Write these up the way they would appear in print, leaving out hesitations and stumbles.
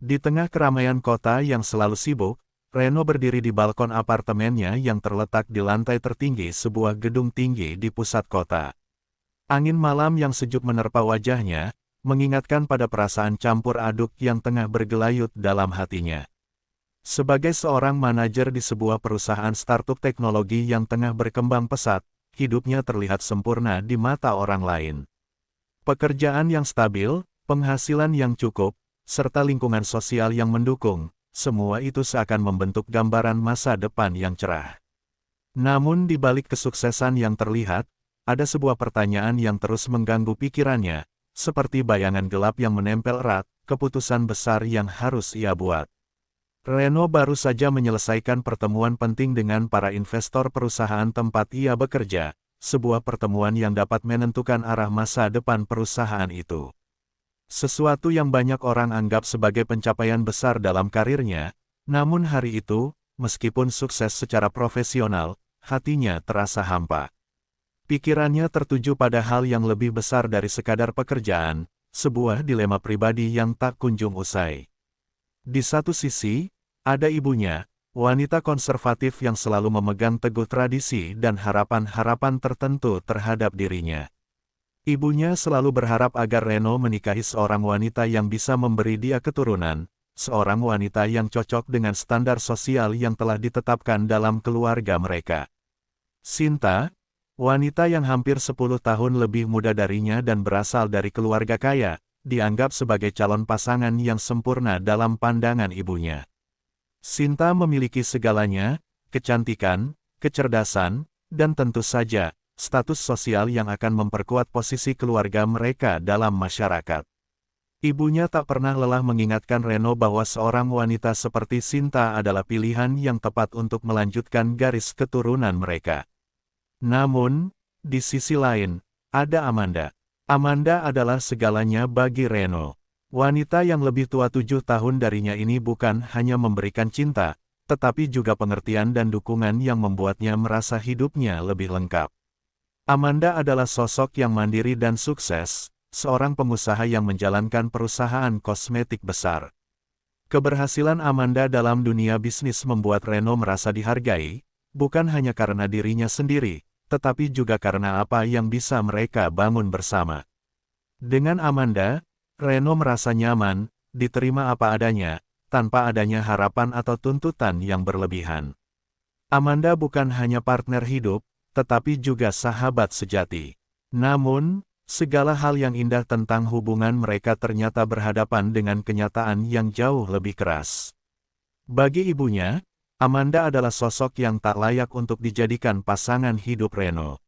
Di tengah keramaian kota yang selalu sibuk, Reno berdiri di balkon apartemennya yang terletak di lantai tertinggi sebuah gedung tinggi di pusat kota. Angin malam yang sejuk menerpa wajahnya, mengingatkan pada perasaan campur aduk yang tengah bergelayut dalam hatinya. Sebagai seorang manajer di sebuah perusahaan startup teknologi yang tengah berkembang pesat, hidupnya terlihat sempurna di mata orang lain. Pekerjaan yang stabil, penghasilan yang cukup, serta lingkungan sosial yang mendukung, semua itu seakan membentuk gambaran masa depan yang cerah. Namun di balik kesuksesan yang terlihat, ada sebuah pertanyaan yang terus mengganggu pikirannya, seperti bayangan gelap yang menempel erat, keputusan besar yang harus ia buat. Reno baru saja menyelesaikan pertemuan penting dengan para investor perusahaan tempat ia bekerja, sebuah pertemuan yang dapat menentukan arah masa depan perusahaan itu. Sesuatu yang banyak orang anggap sebagai pencapaian besar dalam karirnya, namun hari itu, meskipun sukses secara profesional, hatinya terasa hampa. Pikirannya tertuju pada hal yang lebih besar dari sekadar pekerjaan, sebuah dilema pribadi yang tak kunjung usai. Di satu sisi, ada ibunya, wanita konservatif yang selalu memegang teguh tradisi dan harapan-harapan tertentu terhadap dirinya. Ibunya selalu berharap agar Reno menikahi seorang wanita yang bisa memberi dia keturunan, seorang wanita yang cocok dengan standar sosial yang telah ditetapkan dalam keluarga mereka. Sinta, wanita yang hampir 10 tahun lebih muda darinya dan berasal dari keluarga kaya, dianggap sebagai calon pasangan yang sempurna dalam pandangan ibunya. Sinta memiliki segalanya, kecantikan, kecerdasan, dan tentu saja, status sosial yang akan memperkuat posisi keluarga mereka dalam masyarakat. Ibunya tak pernah lelah mengingatkan Reno bahwa seorang wanita seperti Sinta adalah pilihan yang tepat untuk melanjutkan garis keturunan mereka. Namun, di sisi lain, ada Amanda. Amanda adalah segalanya bagi Reno. Wanita yang lebih tua 7 tahun darinya ini bukan hanya memberikan cinta, tetapi juga pengertian dan dukungan yang membuatnya merasa hidupnya lebih lengkap. Amanda adalah sosok yang mandiri dan sukses, seorang pengusaha yang menjalankan perusahaan kosmetik besar. Keberhasilan Amanda dalam dunia bisnis membuat Reno merasa dihargai, bukan hanya karena dirinya sendiri, tetapi juga karena apa yang bisa mereka bangun bersama. Dengan Amanda, Reno merasa nyaman, diterima apa adanya, tanpa adanya harapan atau tuntutan yang berlebihan. Amanda bukan hanya partner hidup, tetapi juga sahabat sejati. Namun, segala hal yang indah tentang hubungan mereka ternyata berhadapan dengan kenyataan yang jauh lebih keras. Bagi ibunya, Amanda adalah sosok yang tak layak untuk dijadikan pasangan hidup Reno.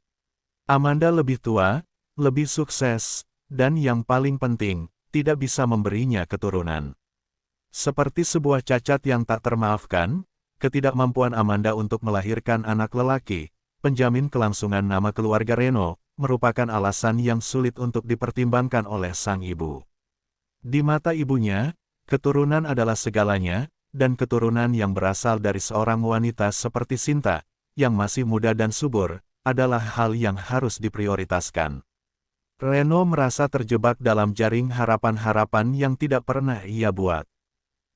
Amanda lebih tua, lebih sukses, dan yang paling penting, tidak bisa memberinya keturunan. Seperti sebuah cacat yang tak termaafkan, ketidakmampuan Amanda untuk melahirkan anak lelaki, penjamin kelangsungan nama keluarga Reno, merupakan alasan yang sulit untuk dipertimbangkan oleh sang ibu. Di mata ibunya, keturunan adalah segalanya, dan keturunan yang berasal dari seorang wanita seperti Sinta, yang masih muda dan subur, adalah hal yang harus diprioritaskan. Reno merasa terjebak dalam jaring harapan-harapan yang tidak pernah ia buat.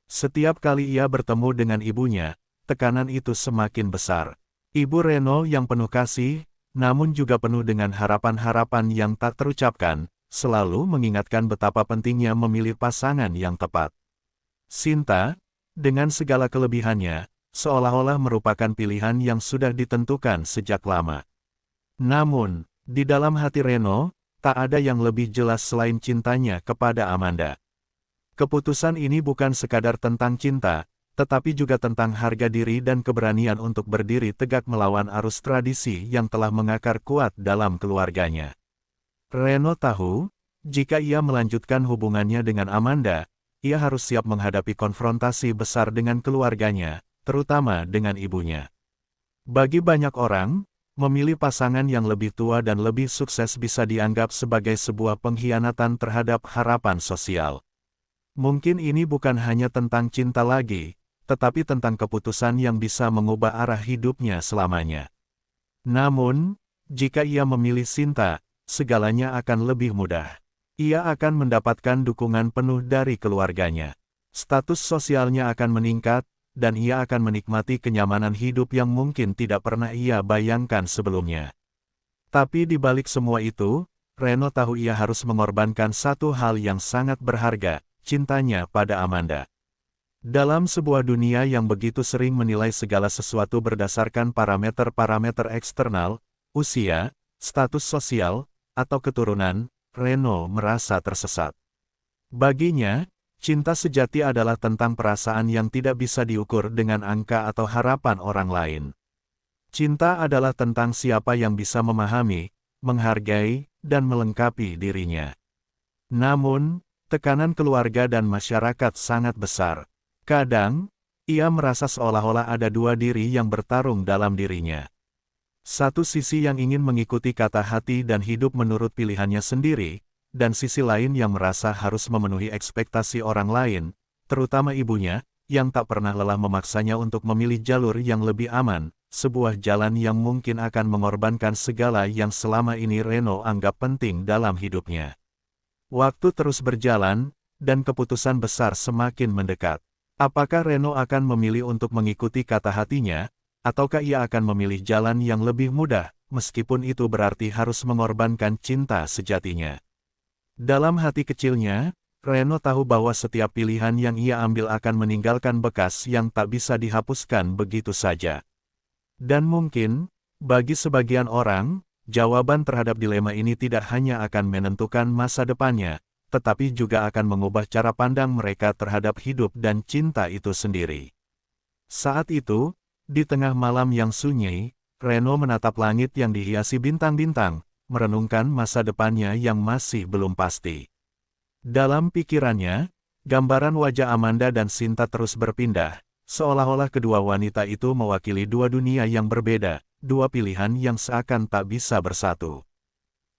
Setiap kali ia bertemu dengan ibunya, tekanan itu semakin besar. Ibu Reno yang penuh kasih, namun juga penuh dengan harapan-harapan yang tak terucapkan, selalu mengingatkan betapa pentingnya memilih pasangan yang tepat. Sinta, dengan segala kelebihannya, seolah-olah merupakan pilihan yang sudah ditentukan sejak lama. Namun, di dalam hati Reno, tak ada yang lebih jelas selain cintanya kepada Amanda. Keputusan ini bukan sekadar tentang cinta, tetapi juga tentang harga diri dan keberanian untuk berdiri tegak melawan arus tradisi yang telah mengakar kuat dalam keluarganya. Reno tahu, jika ia melanjutkan hubungannya dengan Amanda, ia harus siap menghadapi konfrontasi besar dengan keluarganya, terutama dengan ibunya. Bagi banyak orang, memilih pasangan yang lebih tua dan lebih sukses bisa dianggap sebagai sebuah pengkhianatan terhadap harapan sosial. Mungkin ini bukan hanya tentang cinta lagi, tetapi tentang keputusan yang bisa mengubah arah hidupnya selamanya. Namun, jika ia memilih Sinta, segalanya akan lebih mudah. Ia akan mendapatkan dukungan penuh dari keluarganya. Status sosialnya akan meningkat, dan ia akan menikmati kenyamanan hidup yang mungkin tidak pernah ia bayangkan sebelumnya. Tapi di balik semua itu, Reno tahu ia harus mengorbankan satu hal yang sangat berharga, cintanya pada Amanda. Dalam sebuah dunia yang begitu sering menilai segala sesuatu berdasarkan parameter-parameter eksternal, usia, status sosial, atau keturunan, Reno merasa tersesat. Baginya, cinta sejati adalah tentang perasaan yang tidak bisa diukur dengan angka atau harapan orang lain. Cinta adalah tentang siapa yang bisa memahami, menghargai, dan melengkapi dirinya. Namun, tekanan keluarga dan masyarakat sangat besar. Kadang, ia merasa seolah-olah ada dua diri yang bertarung dalam dirinya. Satu sisi yang ingin mengikuti kata hati dan hidup menurut pilihannya sendiri, dan sisi lain yang merasa harus memenuhi ekspektasi orang lain, terutama ibunya, yang tak pernah lelah memaksanya untuk memilih jalur yang lebih aman, sebuah jalan yang mungkin akan mengorbankan segala yang selama ini Reno anggap penting dalam hidupnya. Waktu terus berjalan, dan keputusan besar semakin mendekat. Apakah Reno akan memilih untuk mengikuti kata hatinya, ataukah ia akan memilih jalan yang lebih mudah, meskipun itu berarti harus mengorbankan cinta sejatinya? Dalam hati kecilnya, Reno tahu bahwa setiap pilihan yang ia ambil akan meninggalkan bekas yang tak bisa dihapuskan begitu saja. Dan mungkin, bagi sebagian orang, jawaban terhadap dilema ini tidak hanya akan menentukan masa depannya, tetapi juga akan mengubah cara pandang mereka terhadap hidup dan cinta itu sendiri. Saat itu, di tengah malam yang sunyi, Reno menatap langit yang dihiasi bintang-bintang, merenungkan masa depannya yang masih belum pasti. Dalam pikirannya, gambaran wajah Amanda dan Sinta terus berpindah, seolah-olah kedua wanita itu mewakili dua dunia yang berbeda, dua pilihan yang seakan tak bisa bersatu.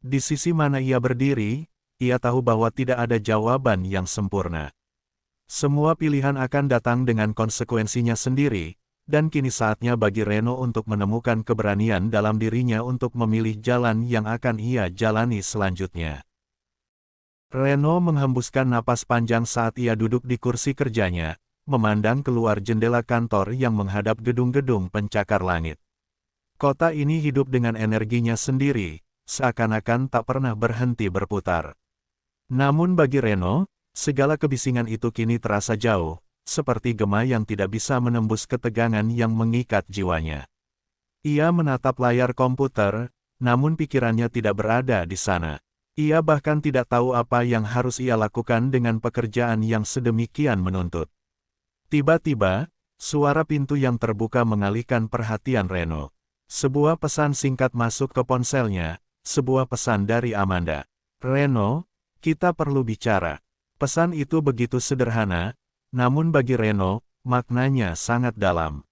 Di sisi mana ia berdiri, ia tahu bahwa tidak ada jawaban yang sempurna. Semua pilihan akan datang dengan konsekuensinya sendiri, dan kini saatnya bagi Reno untuk menemukan keberanian dalam dirinya untuk memilih jalan yang akan ia jalani selanjutnya. Reno menghembuskan napas panjang saat ia duduk di kursi kerjanya, memandang keluar jendela kantor yang menghadap gedung-gedung pencakar langit. Kota ini hidup dengan energinya sendiri, seakan-akan tak pernah berhenti berputar. Namun bagi Reno, segala kebisingan itu kini terasa jauh, seperti gema yang tidak bisa menembus ketegangan yang mengikat jiwanya. Ia menatap layar komputer, namun pikirannya tidak berada di sana. Ia bahkan tidak tahu apa yang harus ia lakukan dengan pekerjaan yang sedemikian menuntut. Tiba-tiba, suara pintu yang terbuka mengalihkan perhatian Reno. Sebuah pesan singkat masuk ke ponselnya, sebuah pesan dari Amanda. "Reno, kita perlu bicara." Pesan itu begitu sederhana, namun bagi Reno, maknanya sangat dalam.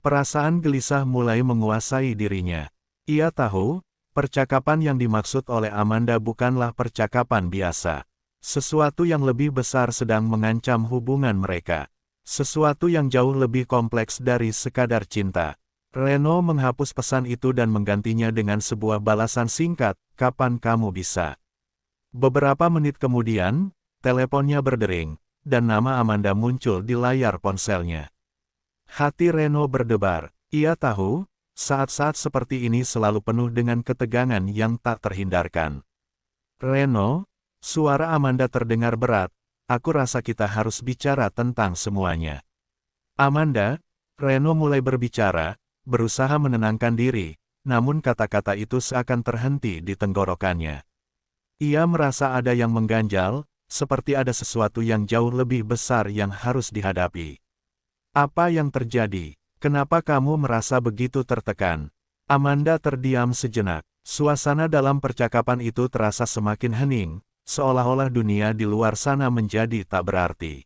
Perasaan gelisah mulai menguasai dirinya. Ia tahu, percakapan yang dimaksud oleh Amanda bukanlah percakapan biasa. Sesuatu yang lebih besar sedang mengancam hubungan mereka. Sesuatu yang jauh lebih kompleks dari sekadar cinta. Reno menghapus pesan itu dan menggantinya dengan sebuah balasan singkat, "Kapan kamu bisa?" Beberapa menit kemudian, teleponnya berdering, dan nama Amanda muncul di layar ponselnya. Hati Reno berdebar. Ia tahu, saat-saat seperti ini selalu penuh dengan ketegangan yang tak terhindarkan. "Reno," suara Amanda terdengar berat, "aku rasa kita harus bicara tentang semuanya." "Amanda," Reno mulai berbicara, berusaha menenangkan diri, namun kata-kata itu seakan terhenti di tenggorokannya. Ia merasa ada yang mengganjal, seperti ada sesuatu yang jauh lebih besar yang harus dihadapi. "Apa yang terjadi? Kenapa kamu merasa begitu tertekan?" Amanda terdiam sejenak. Suasana dalam percakapan itu terasa semakin hening, seolah-olah dunia di luar sana menjadi tak berarti.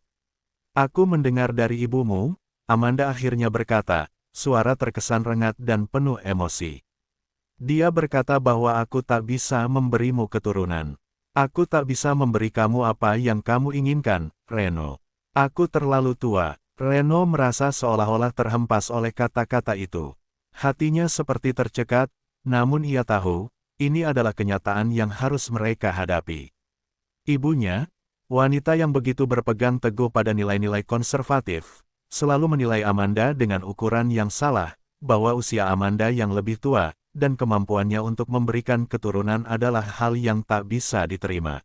"Aku mendengar dari ibumu," Amanda akhirnya berkata, suara terkesan rengat dan penuh emosi. "Dia berkata bahwa aku tak bisa memberimu keturunan. Aku tak bisa memberi kamu apa yang kamu inginkan, Reno. Aku terlalu tua." Reno merasa seolah-olah terhempas oleh kata-kata itu. Hatinya seperti tercekat, namun ia tahu, ini adalah kenyataan yang harus mereka hadapi. Ibunya, Wanita yang begitu berpegang teguh pada nilai-nilai konservatif, selalu menilai Amanda dengan ukuran yang salah, bahwa usia Amanda yang lebih tua, dan kemampuannya untuk memberikan keturunan adalah hal yang tak bisa diterima.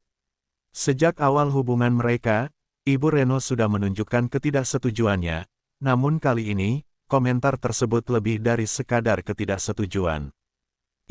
Sejak awal hubungan mereka, Ibu Reno sudah menunjukkan ketidaksetujuannya, namun kali ini, komentar tersebut lebih dari sekadar ketidaksetujuan.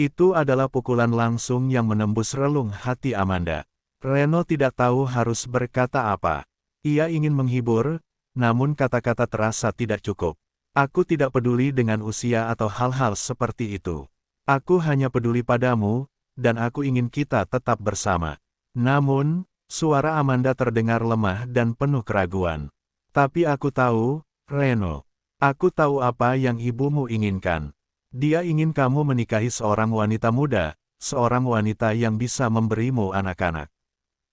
Itu adalah pukulan langsung yang menembus relung hati Amanda. Reno tidak tahu harus berkata apa. Ia ingin menghibur, namun kata-kata terasa tidak cukup. Aku tidak peduli dengan usia atau hal-hal seperti itu. Aku hanya peduli padamu, dan aku ingin kita tetap bersama. Namun, suara Amanda terdengar lemah dan penuh keraguan. Tapi aku tahu, Reno. Aku tahu apa yang ibumu inginkan. Dia ingin kamu menikahi seorang wanita muda, seorang wanita yang bisa memberimu anak-anak.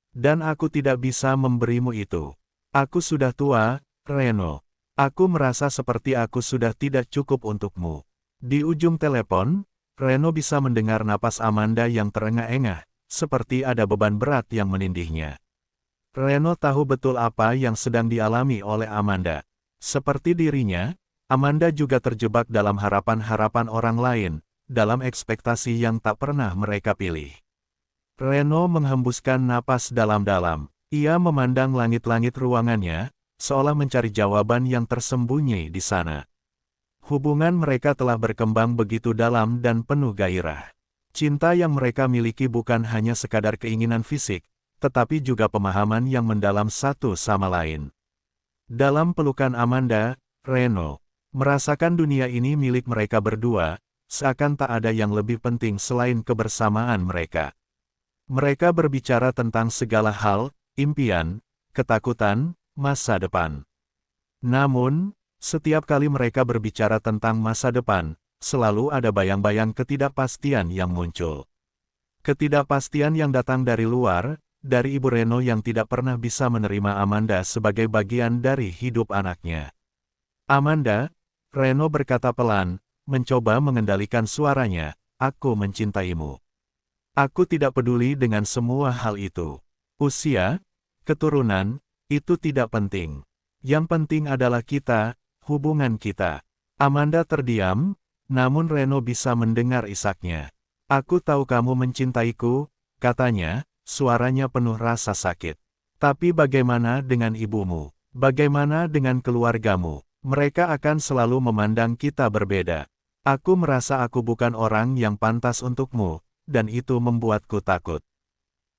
Dan aku tidak bisa memberimu itu. Aku sudah tua, Reno. Aku merasa seperti aku sudah tidak cukup untukmu. Di ujung telepon, Reno bisa mendengar napas Amanda yang terengah-engah, seperti ada beban berat yang menindihnya. Reno tahu betul apa yang sedang dialami oleh Amanda. Seperti dirinya, Amanda juga terjebak dalam harapan-harapan orang lain, dalam ekspektasi yang tak pernah mereka pilih. Reno menghembuskan napas dalam-dalam. Ia memandang langit-langit ruangannya, seolah mencari jawaban yang tersembunyi di sana. Hubungan mereka telah berkembang begitu dalam dan penuh gairah. Cinta yang mereka miliki bukan hanya sekadar keinginan fisik, tetapi juga pemahaman yang mendalam satu sama lain. Dalam pelukan Amanda, Reno merasakan dunia ini milik mereka berdua, seakan tak ada yang lebih penting selain kebersamaan mereka. Mereka berbicara tentang segala hal, impian, ketakutan, masa depan. Namun, setiap kali mereka berbicara tentang masa depan, selalu ada bayang-bayang ketidakpastian yang muncul. Ketidakpastian yang datang dari luar, dari Ibu Reno yang tidak pernah bisa menerima Amanda sebagai bagian dari hidup anaknya. Amanda, Reno berkata pelan, mencoba mengendalikan suaranya, aku mencintaimu. Aku tidak peduli dengan semua hal itu. Usia, keturunan, itu tidak penting. Yang penting adalah kita, hubungan kita. Amanda terdiam, namun Reno bisa mendengar isaknya. Aku tahu kamu mencintaiku, katanya, suaranya penuh rasa sakit. Tapi bagaimana dengan ibumu? Bagaimana dengan keluargamu? Mereka akan selalu memandang kita berbeda. Aku merasa aku bukan orang yang pantas untukmu, dan itu membuatku takut.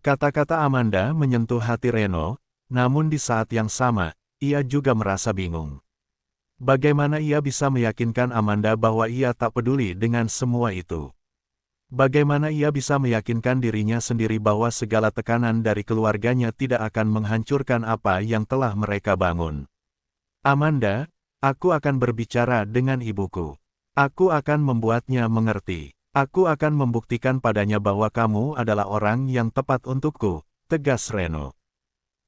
Kata-kata Amanda menyentuh hati Reno, namun di saat yang sama, ia juga merasa bingung. Bagaimana ia bisa meyakinkan Amanda bahwa ia tak peduli dengan semua itu? Bagaimana ia bisa meyakinkan dirinya sendiri bahwa segala tekanan dari keluarganya tidak akan menghancurkan apa yang telah mereka bangun? Amanda, aku akan berbicara dengan ibuku. Aku akan membuatnya mengerti. Aku akan membuktikan padanya bahwa kamu adalah orang yang tepat untukku, tegas Reno.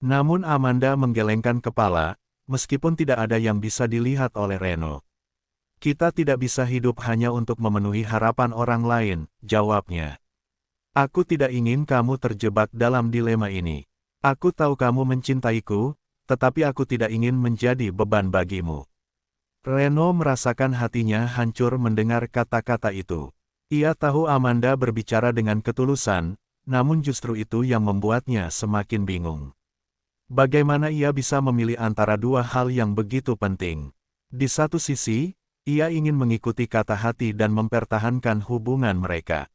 Namun Amanda menggelengkan kepala, meskipun tidak ada yang bisa dilihat oleh Reno. Kita tidak bisa hidup hanya untuk memenuhi harapan orang lain, jawabnya. Aku tidak ingin kamu terjebak dalam dilema ini. Aku tahu kamu mencintaiku, tetapi aku tidak ingin menjadi beban bagimu. Reno merasakan hatinya hancur mendengar kata-kata itu. Ia tahu Amanda berbicara dengan ketulusan, namun justru itu yang membuatnya semakin bingung. Bagaimana ia bisa memilih antara dua hal yang begitu penting? Di satu sisi, ia ingin mengikuti kata hati dan mempertahankan hubungan mereka.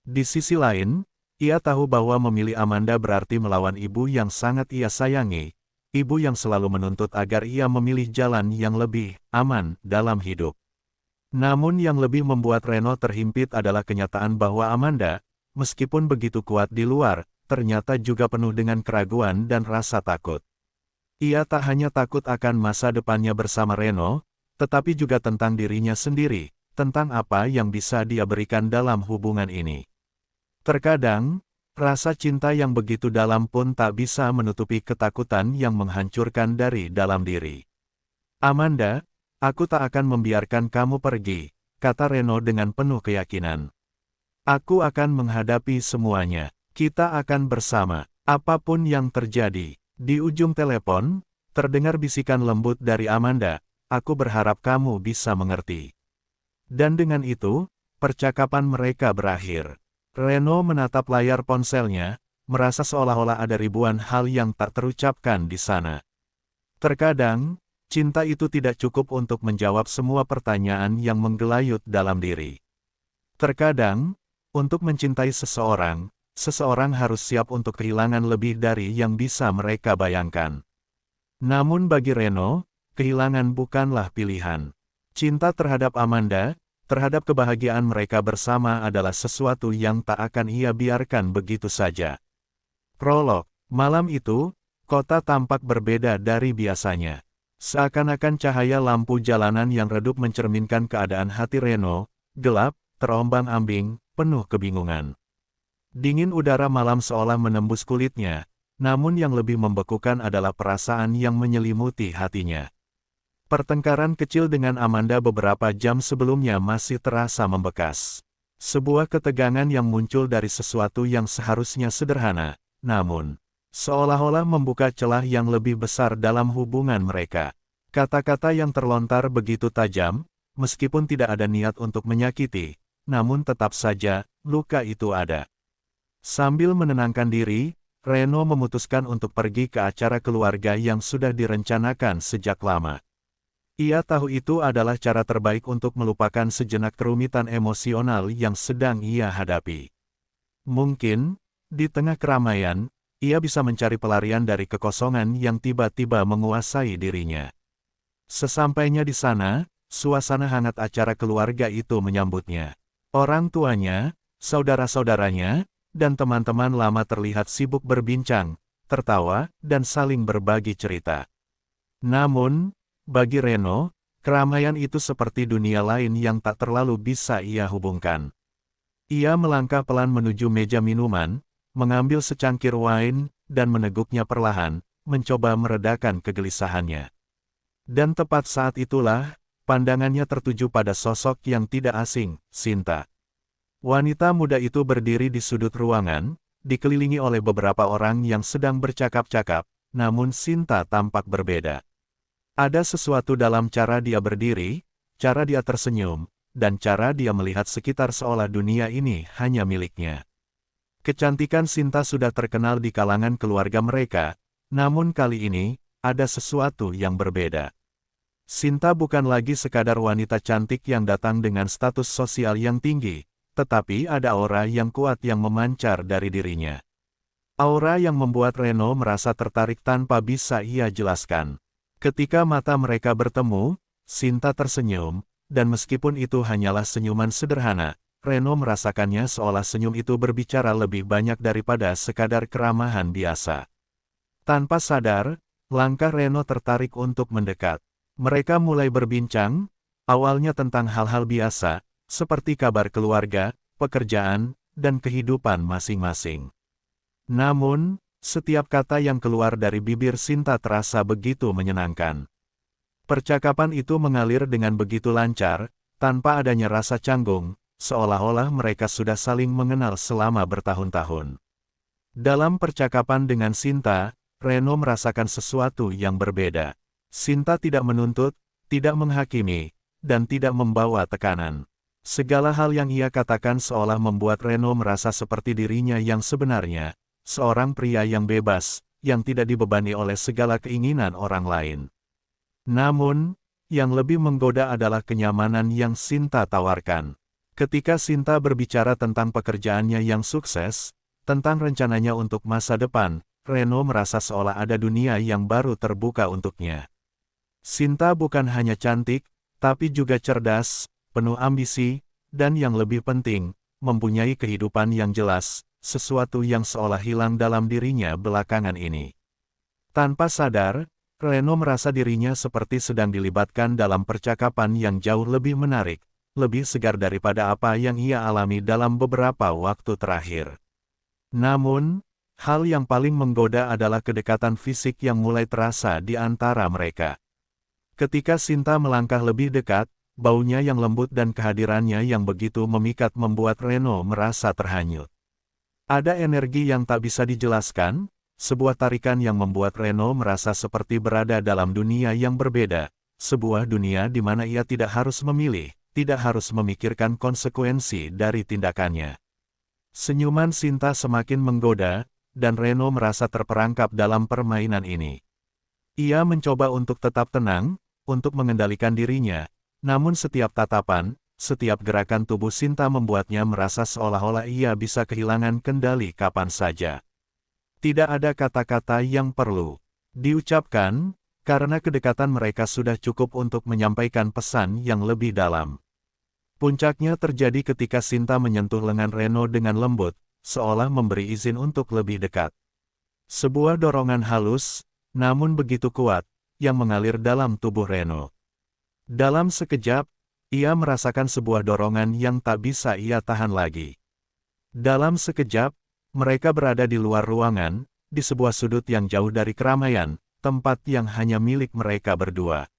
Di sisi lain, ia tahu bahwa memilih Amanda berarti melawan ibu yang sangat ia sayangi, ibu yang selalu menuntut agar ia memilih jalan yang lebih aman dalam hidup. Namun yang lebih membuat Reno terhimpit adalah kenyataan bahwa Amanda, meskipun begitu kuat di luar, ternyata juga penuh dengan keraguan dan rasa takut. Ia tak hanya takut akan masa depannya bersama Reno, tetapi juga tentang dirinya sendiri, tentang apa yang bisa dia berikan dalam hubungan ini. Terkadang, rasa cinta yang begitu dalam pun tak bisa menutupi ketakutan yang menghancurkan dari dalam diri. Amanda, aku tak akan membiarkan kamu pergi, kata Reno dengan penuh keyakinan. Aku akan menghadapi semuanya. Kita akan bersama, apapun yang terjadi. Di ujung telepon, terdengar bisikan lembut dari Amanda, "Aku berharap kamu bisa mengerti." Dan dengan itu, percakapan mereka berakhir. Reno menatap layar ponselnya, merasa seolah-olah ada ribuan hal yang tak terucapkan di sana. Terkadang, cinta itu tidak cukup untuk menjawab semua pertanyaan yang menggelayut dalam diri. Terkadang, untuk mencintai seseorang, seseorang harus siap untuk kehilangan lebih dari yang bisa mereka bayangkan. Namun bagi Reno, kehilangan bukanlah pilihan. Cinta terhadap Amanda, terhadap kebahagiaan mereka bersama adalah sesuatu yang tak akan ia biarkan begitu saja. Prolog, malam itu, kota tampak berbeda dari biasanya. Seakan-akan cahaya lampu jalanan yang redup mencerminkan keadaan hati Reno, gelap, terombang-ambing, penuh kebingungan. Dingin udara malam seolah menembus kulitnya, namun yang lebih membekukan adalah perasaan yang menyelimuti hatinya. Pertengkaran kecil dengan Amanda beberapa jam sebelumnya masih terasa membekas. Sebuah ketegangan yang muncul dari sesuatu yang seharusnya sederhana, namun seolah-olah membuka celah yang lebih besar dalam hubungan mereka. Kata-kata yang terlontar begitu tajam, meskipun tidak ada niat untuk menyakiti, namun tetap saja, luka itu ada. Sambil menenangkan diri, Reno memutuskan untuk pergi ke acara keluarga yang sudah direncanakan sejak lama. Ia tahu itu adalah cara terbaik untuk melupakan sejenak kerumitan emosional yang sedang ia hadapi. Mungkin, di tengah keramaian, ia bisa mencari pelarian dari kekosongan yang tiba-tiba menguasai dirinya. Sesampainya di sana, suasana hangat acara keluarga itu menyambutnya. Orang tuanya, saudara-saudaranya, dan teman-teman lama terlihat sibuk berbincang, tertawa, dan saling berbagi cerita. Namun, bagi Reno, keramaian itu seperti dunia lain yang tak terlalu bisa ia hubungkan. Ia melangkah pelan menuju meja minuman, mengambil secangkir wine, dan meneguknya perlahan, mencoba meredakan kegelisahannya. Dan tepat saat itulah, pandangannya tertuju pada sosok yang tidak asing, Sinta. Wanita muda itu berdiri di sudut ruangan, dikelilingi oleh beberapa orang yang sedang bercakap-cakap, namun Sinta tampak berbeda. Ada sesuatu dalam cara dia berdiri, cara dia tersenyum, dan cara dia melihat sekitar seolah dunia ini hanya miliknya. Kecantikan Sinta sudah terkenal di kalangan keluarga mereka, namun kali ini, ada sesuatu yang berbeda. Sinta bukan lagi sekadar wanita cantik yang datang dengan status sosial yang tinggi, tetapi ada aura yang kuat yang memancar dari dirinya. Aura yang membuat Reno merasa tertarik tanpa bisa ia jelaskan. Ketika mata mereka bertemu, Sinta tersenyum, dan meskipun itu hanyalah senyuman sederhana, Reno merasakannya seolah senyum itu berbicara lebih banyak daripada sekadar keramahan biasa. Tanpa sadar, langkah Reno tertarik untuk mendekat. Mereka mulai berbincang, awalnya tentang hal-hal biasa, seperti kabar keluarga, pekerjaan, dan kehidupan masing-masing. Namun, setiap kata yang keluar dari bibir Sinta terasa begitu menyenangkan. Percakapan itu mengalir dengan begitu lancar, tanpa adanya rasa canggung, seolah-olah mereka sudah saling mengenal selama bertahun-tahun. Dalam percakapan dengan Sinta, Reno merasakan sesuatu yang berbeda. Sinta tidak menuntut, tidak menghakimi, dan tidak membawa tekanan. Segala hal yang ia katakan seolah membuat Reno merasa seperti dirinya yang sebenarnya, seorang pria yang bebas, yang tidak dibebani oleh segala keinginan orang lain. Namun, yang lebih menggoda adalah kenyamanan yang Sinta tawarkan. Ketika Sinta berbicara tentang pekerjaannya yang sukses, tentang rencananya untuk masa depan, Reno merasa seolah ada dunia yang baru terbuka untuknya. Sinta bukan hanya cantik, tapi juga cerdas, penuh ambisi, dan yang lebih penting, mempunyai kehidupan yang jelas, sesuatu yang seolah hilang dalam dirinya belakangan ini. Tanpa sadar, Reno merasa dirinya seperti sedang dilibatkan dalam percakapan yang jauh lebih menarik, lebih segar daripada apa yang ia alami dalam beberapa waktu terakhir. Namun, hal yang paling menggoda adalah kedekatan fisik yang mulai terasa di antara mereka. Ketika Sinta melangkah lebih dekat, baunya yang lembut dan kehadirannya yang begitu memikat membuat Reno merasa terhanyut. Ada energi yang tak bisa dijelaskan, sebuah tarikan yang membuat Reno merasa seperti berada dalam dunia yang berbeda, sebuah dunia di mana ia tidak harus memilih, tidak harus memikirkan konsekuensi dari tindakannya. Senyuman Sinta semakin menggoda, dan Reno merasa terperangkap dalam permainan ini. Ia mencoba untuk tetap tenang, untuk mengendalikan dirinya, namun setiap tatapan, setiap gerakan tubuh Sinta membuatnya merasa seolah-olah ia bisa kehilangan kendali kapan saja. Tidak ada kata-kata yang perlu diucapkan, karena kedekatan mereka sudah cukup untuk menyampaikan pesan yang lebih dalam. Puncaknya terjadi ketika Sinta menyentuh lengan Reno dengan lembut, seolah memberi izin untuk lebih dekat. Sebuah dorongan halus, namun begitu kuat, yang mengalir dalam tubuh Reno. Dalam sekejap, ia merasakan sebuah dorongan yang tak bisa ia tahan lagi. Dalam sekejap, mereka berada di luar ruangan, di sebuah sudut yang jauh dari keramaian, tempat yang hanya milik mereka berdua.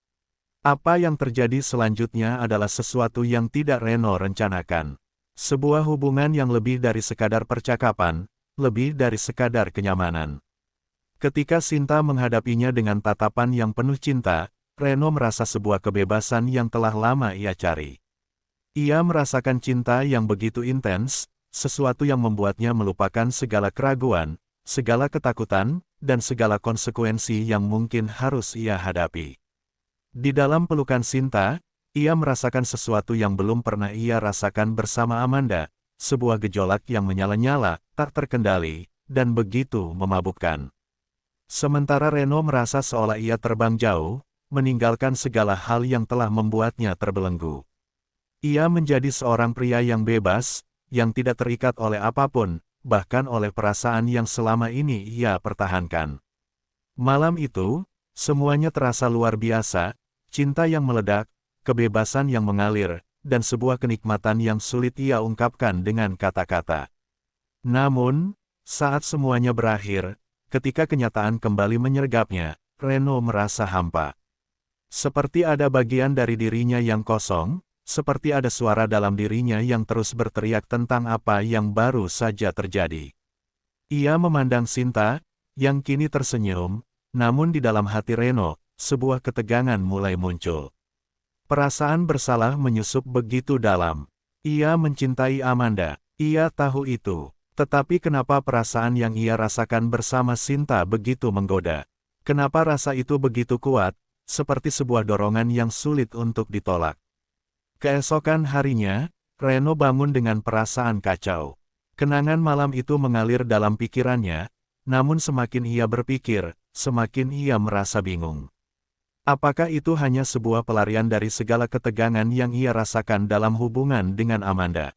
Apa yang terjadi selanjutnya adalah sesuatu yang tidak Reno rencanakan. Sebuah hubungan yang lebih dari sekadar percakapan, lebih dari sekadar kenyamanan. Ketika Sinta menghadapinya dengan tatapan yang penuh cinta, Reno merasa sebuah kebebasan yang telah lama ia cari. Ia merasakan cinta yang begitu intens, sesuatu yang membuatnya melupakan segala keraguan, segala ketakutan, dan segala konsekuensi yang mungkin harus ia hadapi. Di dalam pelukan Sinta, ia merasakan sesuatu yang belum pernah ia rasakan bersama Amanda, sebuah gejolak yang menyala-nyala, tak terkendali, dan begitu memabukkan. Sementara Reno merasa seolah ia terbang jauh, meninggalkan segala hal yang telah membuatnya terbelenggu. Ia menjadi seorang pria yang bebas, yang tidak terikat oleh apapun, bahkan oleh perasaan yang selama ini ia pertahankan. Malam itu, semuanya terasa luar biasa, cinta yang meledak, kebebasan yang mengalir, dan sebuah kenikmatan yang sulit ia ungkapkan dengan kata-kata. Namun, saat semuanya berakhir, ketika kenyataan kembali menyergapnya, Reno merasa hampa. Seperti ada bagian dari dirinya yang kosong, seperti ada suara dalam dirinya yang terus berteriak tentang apa yang baru saja terjadi. Ia memandang Sinta, yang kini tersenyum, namun di dalam hati Reno, sebuah ketegangan mulai muncul. Perasaan bersalah menyusup begitu dalam. Ia mencintai Amanda, ia tahu itu. Tetapi kenapa perasaan yang ia rasakan bersama Sinta begitu menggoda? Kenapa rasa itu begitu kuat, seperti sebuah dorongan yang sulit untuk ditolak? Keesokan harinya, Reno bangun dengan perasaan kacau. Kenangan malam itu mengalir dalam pikirannya, namun semakin ia berpikir, semakin ia merasa bingung. Apakah itu hanya sebuah pelarian dari segala ketegangan yang ia rasakan dalam hubungan dengan Amanda?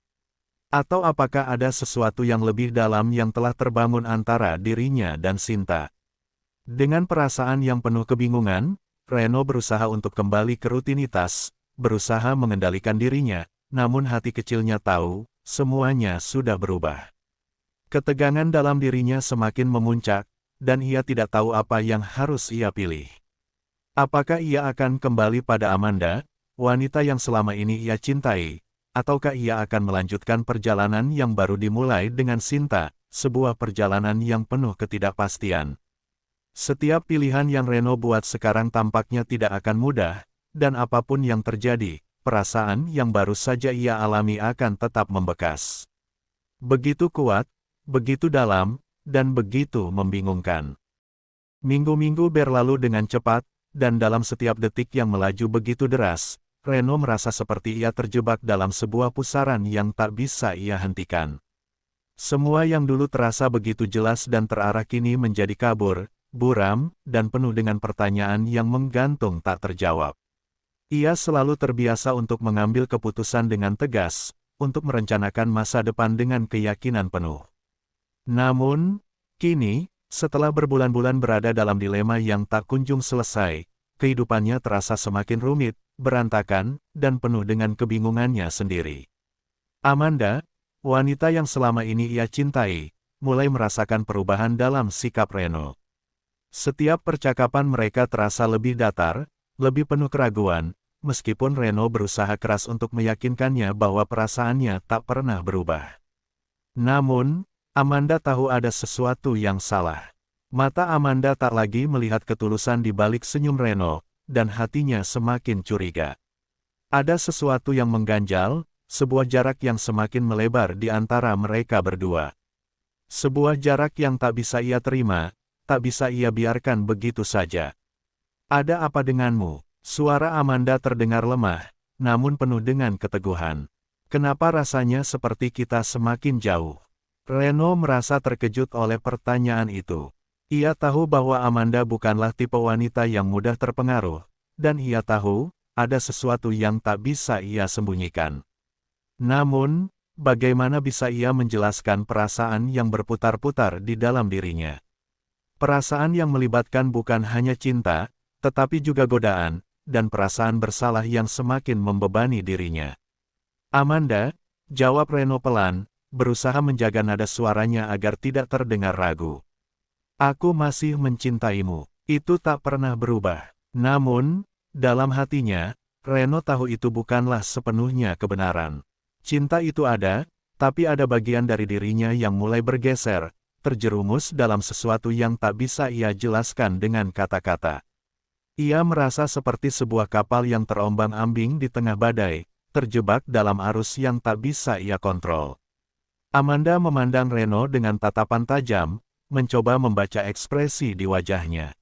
Atau apakah ada sesuatu yang lebih dalam yang telah terbangun antara dirinya dan Sinta? Dengan perasaan yang penuh kebingungan, Reno berusaha untuk kembali ke rutinitas, berusaha mengendalikan dirinya, namun hati kecilnya tahu, semuanya sudah berubah. Ketegangan dalam dirinya semakin memuncak, dan ia tidak tahu apa yang harus ia pilih. Apakah ia akan kembali pada Amanda, wanita yang selama ini ia cintai, ataukah ia akan melanjutkan perjalanan yang baru dimulai dengan Sinta, sebuah perjalanan yang penuh ketidakpastian. Setiap pilihan yang Reno buat sekarang tampaknya tidak akan mudah, dan apapun yang terjadi, perasaan yang baru saja ia alami akan tetap membekas. Begitu kuat, begitu dalam, dan begitu membingungkan. Minggu-minggu berlalu dengan cepat, dan dalam setiap detik yang melaju begitu deras, Reno merasa seperti ia terjebak dalam sebuah pusaran yang tak bisa ia hentikan. Semua yang dulu terasa begitu jelas dan terarah kini menjadi kabur, buram, dan penuh dengan pertanyaan yang menggantung tak terjawab. Ia selalu terbiasa untuk mengambil keputusan dengan tegas, untuk merencanakan masa depan dengan keyakinan penuh. Namun, kini, setelah berbulan-bulan berada dalam dilema yang tak kunjung selesai, kehidupannya terasa semakin rumit, berantakan, dan penuh dengan kebingungannya sendiri. Amanda, wanita yang selama ini ia cintai, mulai merasakan perubahan dalam sikap Reno. Setiap percakapan mereka terasa lebih datar, lebih penuh keraguan, meskipun Reno berusaha keras untuk meyakinkannya bahwa perasaannya tak pernah berubah. Namun, Amanda tahu ada sesuatu yang salah. Mata Amanda tak lagi melihat ketulusan di balik senyum Reno, dan hatinya semakin curiga. Ada sesuatu yang mengganjal, sebuah jarak yang semakin melebar di antara mereka berdua. Sebuah jarak yang tak bisa ia terima, tak bisa ia biarkan begitu saja. Ada apa denganmu? Suara Amanda terdengar lemah, namun penuh dengan keteguhan. Kenapa rasanya seperti kita semakin jauh? Reno merasa terkejut oleh pertanyaan itu. Ia tahu bahwa Amanda bukanlah tipe wanita yang mudah terpengaruh, dan ia tahu, ada sesuatu yang tak bisa ia sembunyikan. Namun, bagaimana bisa ia menjelaskan perasaan yang berputar-putar di dalam dirinya? Perasaan yang melibatkan bukan hanya cinta, tetapi juga godaan, dan perasaan bersalah yang semakin membebani dirinya. Amanda, jawab Reno pelan, berusaha menjaga nada suaranya agar tidak terdengar ragu. Aku masih mencintaimu, itu tak pernah berubah. Namun, dalam hatinya, Reno tahu itu bukanlah sepenuhnya kebenaran. Cinta itu ada, tapi ada bagian dari dirinya yang mulai bergeser, terjerumus dalam sesuatu yang tak bisa ia jelaskan dengan kata-kata. Ia merasa seperti sebuah kapal yang terombang-ambing di tengah badai, terjebak dalam arus yang tak bisa ia kontrol. Amanda memandang Reno dengan tatapan tajam, mencoba membaca ekspresi di wajahnya.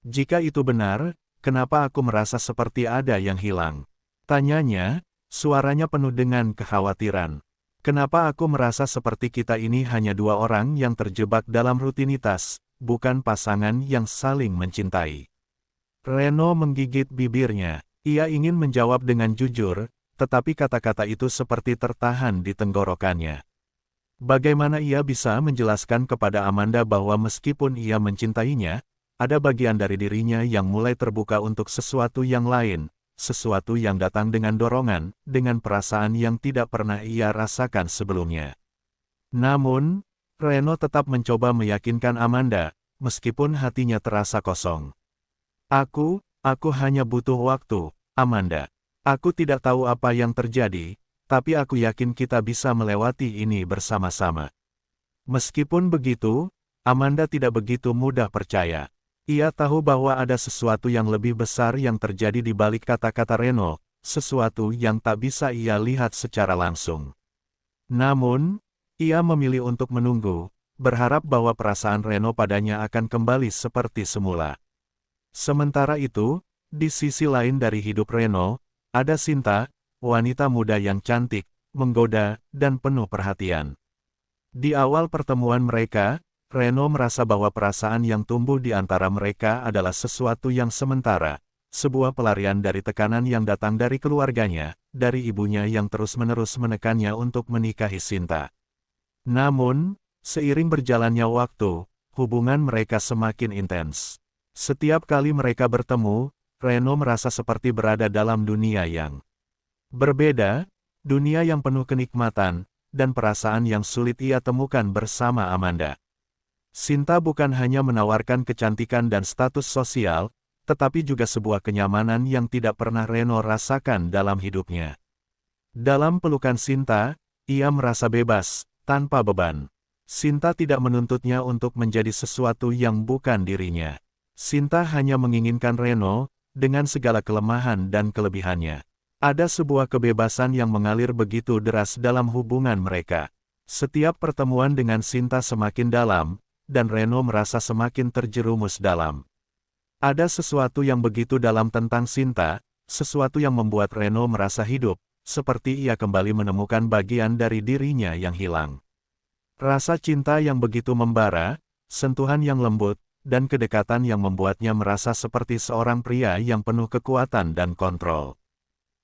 Jika itu benar, kenapa aku merasa seperti ada yang hilang? Tanyanya, suaranya penuh dengan kekhawatiran. Kenapa aku merasa seperti kita ini hanya dua orang yang terjebak dalam rutinitas, bukan pasangan yang saling mencintai? Reno menggigit bibirnya. Ia ingin menjawab dengan jujur, tetapi kata-kata itu seperti tertahan di tenggorokannya. Bagaimana ia bisa menjelaskan kepada Amanda bahwa meskipun ia mencintainya, ada bagian dari dirinya yang mulai terbuka untuk sesuatu yang lain, sesuatu yang datang dengan dorongan, dengan perasaan yang tidak pernah ia rasakan sebelumnya. Namun, Reno tetap mencoba meyakinkan Amanda, meskipun hatinya terasa kosong. Aku hanya butuh waktu, Amanda. Aku tidak tahu apa yang terjadi, tapi aku yakin kita bisa melewati ini bersama-sama. Meskipun begitu, Amanda tidak begitu mudah percaya. Ia tahu bahwa ada sesuatu yang lebih besar yang terjadi di balik kata-kata Reno, sesuatu yang tak bisa ia lihat secara langsung. Namun, ia memilih untuk menunggu, berharap bahwa perasaan Reno padanya akan kembali seperti semula. Sementara itu, di sisi lain dari hidup Reno, ada Sinta, wanita muda yang cantik, menggoda, dan penuh perhatian. Di awal pertemuan mereka, Reno merasa bahwa perasaan yang tumbuh di antara mereka adalah sesuatu yang sementara, sebuah pelarian dari tekanan yang datang dari keluarganya, dari ibunya yang terus-menerus menekannya untuk menikahi Sinta. Namun, seiring berjalannya waktu, hubungan mereka semakin intens. Setiap kali mereka bertemu, Reno merasa seperti berada dalam dunia yang berbeda, dunia yang penuh kenikmatan, dan perasaan yang sulit ia temukan bersama Amanda. Sinta bukan hanya menawarkan kecantikan dan status sosial, tetapi juga sebuah kenyamanan yang tidak pernah Reno rasakan dalam hidupnya. Dalam pelukan Sinta, ia merasa bebas, tanpa beban. Sinta tidak menuntutnya untuk menjadi sesuatu yang bukan dirinya. Sinta hanya menginginkan Reno, dengan segala kelemahan dan kelebihannya. Ada sebuah kebebasan yang mengalir begitu deras dalam hubungan mereka. Setiap pertemuan dengan Sinta semakin dalam, dan Reno merasa semakin terjerumus dalam. Ada sesuatu yang begitu dalam tentang Sinta, sesuatu yang membuat Reno merasa hidup, seperti ia kembali menemukan bagian dari dirinya yang hilang. Rasa cinta yang begitu membara, sentuhan yang lembut, dan kedekatan yang membuatnya merasa seperti seorang pria yang penuh kekuatan dan kontrol.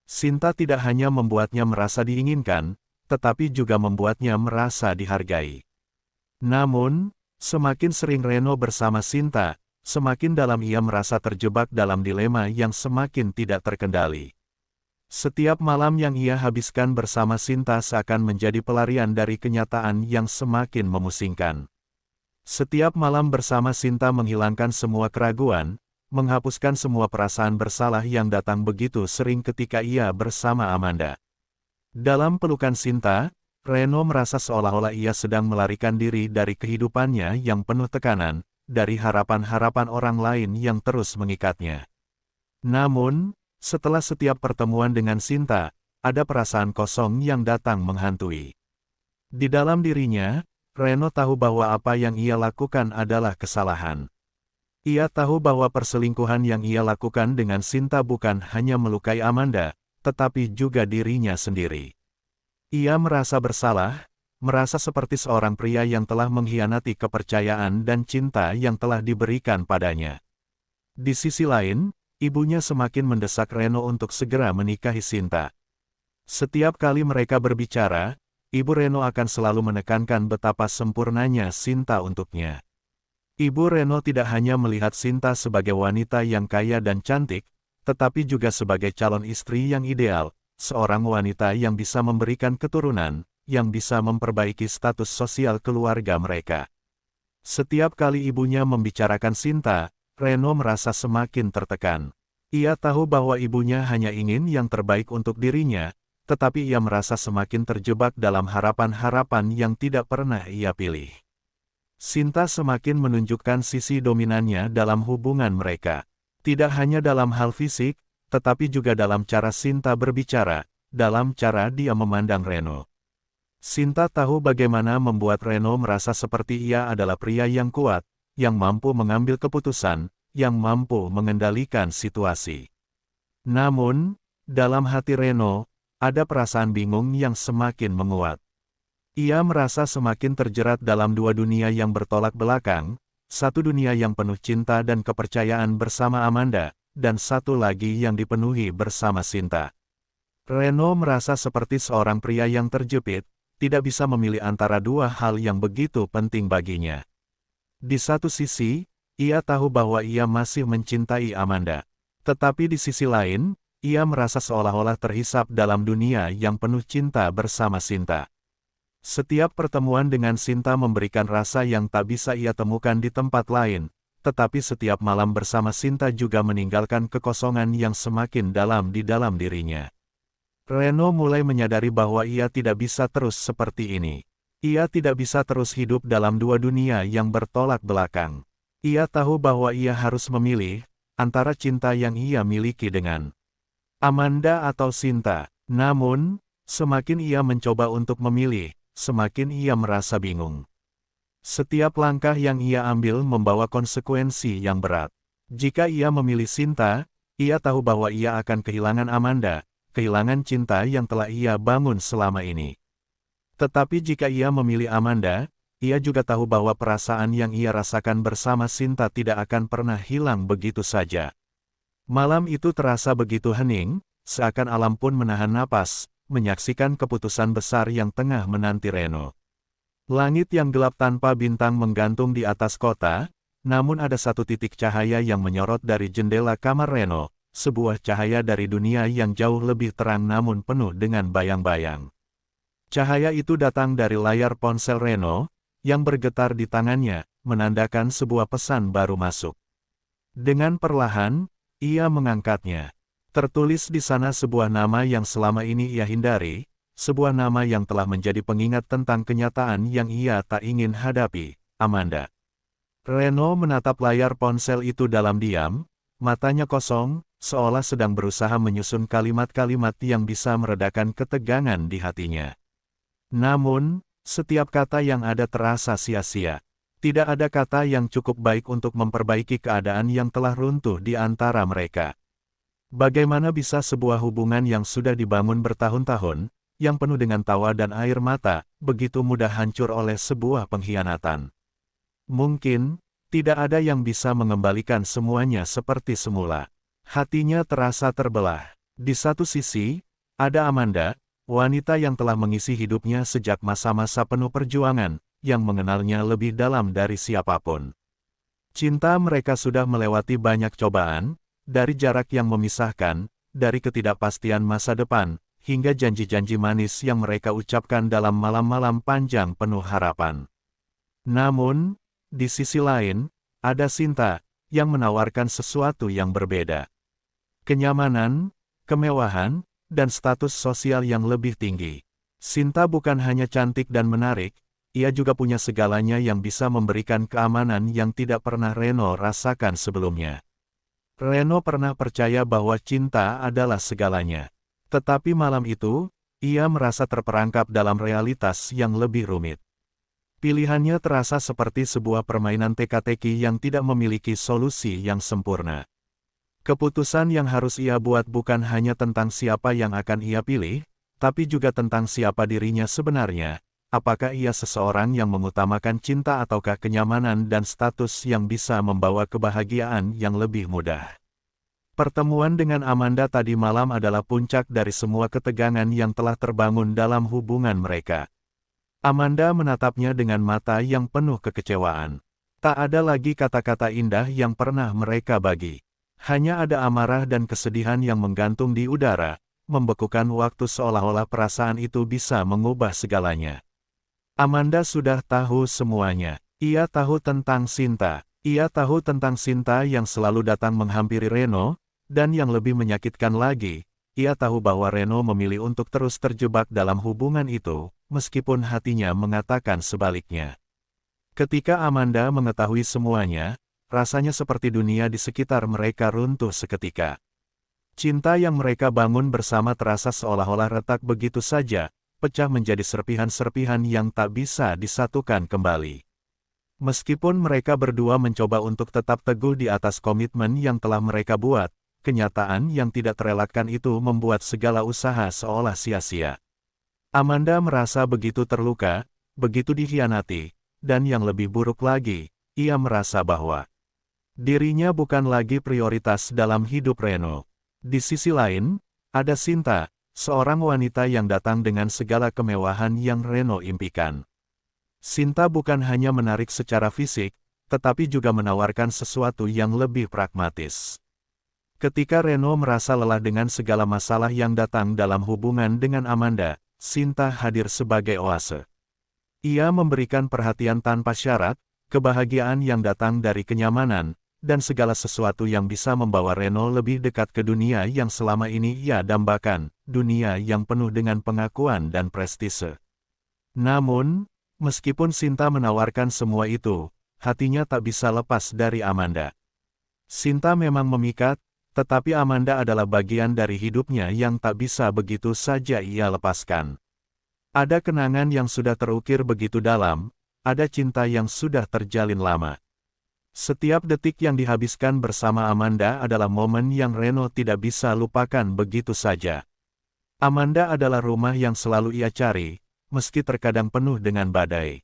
Sinta tidak hanya membuatnya merasa diinginkan, tetapi juga membuatnya merasa dihargai. Namun, semakin sering Reno bersama Sinta, semakin dalam ia merasa terjebak dalam dilema yang semakin tidak terkendali. Setiap malam yang ia habiskan bersama Sinta seakan menjadi pelarian dari kenyataan yang semakin memusingkan. Setiap malam bersama Sinta menghilangkan semua keraguan, menghapuskan semua perasaan bersalah yang datang begitu sering ketika ia bersama Amanda. Dalam pelukan Sinta, Reno merasa seolah-olah ia sedang melarikan diri dari kehidupannya yang penuh tekanan, dari harapan-harapan orang lain yang terus mengikatnya. Namun, setelah setiap pertemuan dengan Sinta, ada perasaan kosong yang datang menghantui. Di dalam dirinya, Reno tahu bahwa apa yang ia lakukan adalah kesalahan. Ia tahu bahwa perselingkuhan yang ia lakukan dengan Sinta bukan hanya melukai Amanda, tetapi juga dirinya sendiri. Ia merasa bersalah, merasa seperti seorang pria yang telah mengkhianati kepercayaan dan cinta yang telah diberikan padanya. Di sisi lain, ibunya semakin mendesak Reno untuk segera menikahi Sinta. Setiap kali mereka berbicara, Ibu Reno akan selalu menekankan betapa sempurnanya Sinta untuknya. Ibu Reno tidak hanya melihat Sinta sebagai wanita yang kaya dan cantik, tetapi juga sebagai calon istri yang ideal, seorang wanita yang bisa memberikan keturunan, yang bisa memperbaiki status sosial keluarga mereka. Setiap kali ibunya membicarakan Sinta, Reno merasa semakin tertekan. Ia tahu bahwa ibunya hanya ingin yang terbaik untuk dirinya, tetapi ia merasa semakin terjebak dalam harapan-harapan yang tidak pernah ia pilih. Sinta semakin menunjukkan sisi dominannya dalam hubungan mereka. Tidak hanya dalam hal fisik, tetapi juga dalam cara Sinta berbicara, dalam cara dia memandang Reno. Sinta tahu bagaimana membuat Reno merasa seperti ia adalah pria yang kuat, yang mampu mengambil keputusan, yang mampu mengendalikan situasi. Namun, dalam hati Reno, ada perasaan bingung yang semakin menguat. Ia merasa semakin terjerat dalam dua dunia yang bertolak belakang, satu dunia yang penuh cinta dan kepercayaan bersama Amanda, dan satu lagi yang dipenuhi bersama Sinta. Reno merasa seperti seorang pria yang terjepit, tidak bisa memilih antara dua hal yang begitu penting baginya. Di satu sisi, ia tahu bahwa ia masih mencintai Amanda. Tetapi di sisi lain, ia merasa seolah-olah terhisap dalam dunia yang penuh cinta bersama Sinta. Setiap pertemuan dengan Sinta memberikan rasa yang tak bisa ia temukan di tempat lain, tetapi setiap malam bersama Sinta juga meninggalkan kekosongan yang semakin dalam di dalam dirinya. Reno mulai menyadari bahwa ia tidak bisa terus seperti ini. Ia tidak bisa terus hidup dalam dua dunia yang bertolak belakang. Ia tahu bahwa ia harus memilih antara cinta yang ia miliki dengan Amanda atau Sinta. Namun, semakin ia mencoba untuk memilih, semakin ia merasa bingung. Setiap langkah yang ia ambil membawa konsekuensi yang berat. Jika ia memilih Sinta, ia tahu bahwa ia akan kehilangan Amanda, kehilangan cinta yang telah ia bangun selama ini. Tetapi jika ia memilih Amanda, ia juga tahu bahwa perasaan yang ia rasakan bersama Sinta tidak akan pernah hilang begitu saja. Malam itu terasa begitu hening, seakan alam pun menahan napas, menyaksikan keputusan besar yang tengah menanti Reno. Langit yang gelap tanpa bintang menggantung di atas kota, namun ada satu titik cahaya yang menyorot dari jendela kamar Reno, sebuah cahaya dari dunia yang jauh lebih terang namun penuh dengan bayang-bayang. Cahaya itu datang dari layar ponsel Reno, yang bergetar di tangannya, menandakan sebuah pesan baru masuk. Dengan perlahan, ia mengangkatnya. Tertulis di sana sebuah nama yang selama ini ia hindari, sebuah nama yang telah menjadi pengingat tentang kenyataan yang ia tak ingin hadapi, Amanda. Reno menatap layar ponsel itu dalam diam, matanya kosong, seolah sedang berusaha menyusun kalimat-kalimat yang bisa meredakan ketegangan di hatinya. Namun, setiap kata yang ada terasa sia-sia. Tidak ada kata yang cukup baik untuk memperbaiki keadaan yang telah runtuh di antara mereka. Bagaimana bisa sebuah hubungan yang sudah dibangun bertahun-tahun, yang penuh dengan tawa dan air mata, begitu mudah hancur oleh sebuah pengkhianatan? Mungkin, tidak ada yang bisa mengembalikan semuanya seperti semula. Hatinya terasa terbelah. Di satu sisi, ada Amanda, wanita yang telah mengisi hidupnya sejak masa-masa penuh perjuangan, yang mengenalnya lebih dalam dari siapapun. Cinta mereka sudah melewati banyak cobaan, dari jarak yang memisahkan, dari ketidakpastian masa depan, hingga janji-janji manis yang mereka ucapkan dalam malam-malam panjang penuh harapan. Namun, di sisi lain, ada Sinta, yang menawarkan sesuatu yang berbeda. Kenyamanan, kemewahan, dan status sosial yang lebih tinggi. Sinta bukan hanya cantik dan menarik, ia juga punya segalanya yang bisa memberikan keamanan yang tidak pernah Reno rasakan sebelumnya. Reno pernah percaya bahwa cinta adalah segalanya. Tetapi malam itu, ia merasa terperangkap dalam realitas yang lebih rumit. Pilihannya terasa seperti sebuah permainan teka-teki yang tidak memiliki solusi yang sempurna. Keputusan yang harus ia buat bukan hanya tentang siapa yang akan ia pilih, tapi juga tentang siapa dirinya sebenarnya. Apakah ia seseorang yang mengutamakan cinta ataukah kenyamanan dan status yang bisa membawa kebahagiaan yang lebih mudah? Pertemuan dengan Amanda tadi malam adalah puncak dari semua ketegangan yang telah terbangun dalam hubungan mereka. Amanda menatapnya dengan mata yang penuh kekecewaan. Tak ada lagi kata-kata indah yang pernah mereka bagi. Hanya ada amarah dan kesedihan yang menggantung di udara, membekukan waktu seolah-olah perasaan itu bisa mengubah segalanya. Amanda sudah tahu semuanya. Ia tahu tentang Sinta. Ia tahu tentang Sinta yang selalu datang menghampiri Reno, dan yang lebih menyakitkan lagi, ia tahu bahwa Reno memilih untuk terus terjebak dalam hubungan itu, meskipun hatinya mengatakan sebaliknya. Ketika Amanda mengetahui semuanya, rasanya seperti dunia di sekitar mereka runtuh seketika. Cinta yang mereka bangun bersama terasa seolah-olah retak begitu saja, pecah menjadi serpihan-serpihan yang tak bisa disatukan kembali. Meskipun mereka berdua mencoba untuk tetap teguh di atas komitmen yang telah mereka buat, kenyataan yang tidak terelakkan itu membuat segala usaha seolah sia-sia. Amanda merasa begitu terluka, begitu dikhianati, dan yang lebih buruk lagi, ia merasa bahwa dirinya bukan lagi prioritas dalam hidup Reno. Di sisi lain, ada Sinta, seorang wanita yang datang dengan segala kemewahan yang Reno impikan. Sinta bukan hanya menarik secara fisik, tetapi juga menawarkan sesuatu yang lebih pragmatis. Ketika Reno merasa lelah dengan segala masalah yang datang dalam hubungan dengan Amanda, Sinta hadir sebagai oase. Ia memberikan perhatian tanpa syarat, kebahagiaan yang datang dari kenyamanan, dan segala sesuatu yang bisa membawa Reno lebih dekat ke dunia yang selama ini ia dambakan, dunia yang penuh dengan pengakuan dan prestise. Namun, meskipun Sinta menawarkan semua itu, hatinya tak bisa lepas dari Amanda. Sinta memang memikat, tetapi Amanda adalah bagian dari hidupnya yang tak bisa begitu saja ia lepaskan. Ada kenangan yang sudah terukir begitu dalam, ada cinta yang sudah terjalin lama. Setiap detik yang dihabiskan bersama Amanda adalah momen yang Reno tidak bisa lupakan begitu saja. Amanda adalah rumah yang selalu ia cari, meski terkadang penuh dengan badai.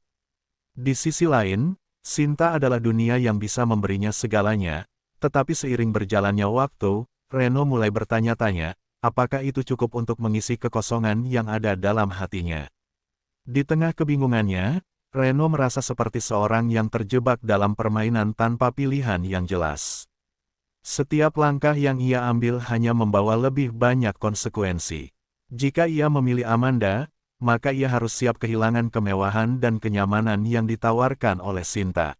Di sisi lain, Sinta adalah dunia yang bisa memberinya segalanya, tetapi seiring berjalannya waktu, Reno mulai bertanya-tanya, apakah itu cukup untuk mengisi kekosongan yang ada dalam hatinya. Di tengah kebingungannya, Reno merasa seperti seorang yang terjebak dalam permainan tanpa pilihan yang jelas. Setiap langkah yang ia ambil hanya membawa lebih banyak konsekuensi. Jika ia memilih Amanda, maka ia harus siap kehilangan kemewahan dan kenyamanan yang ditawarkan oleh Sinta.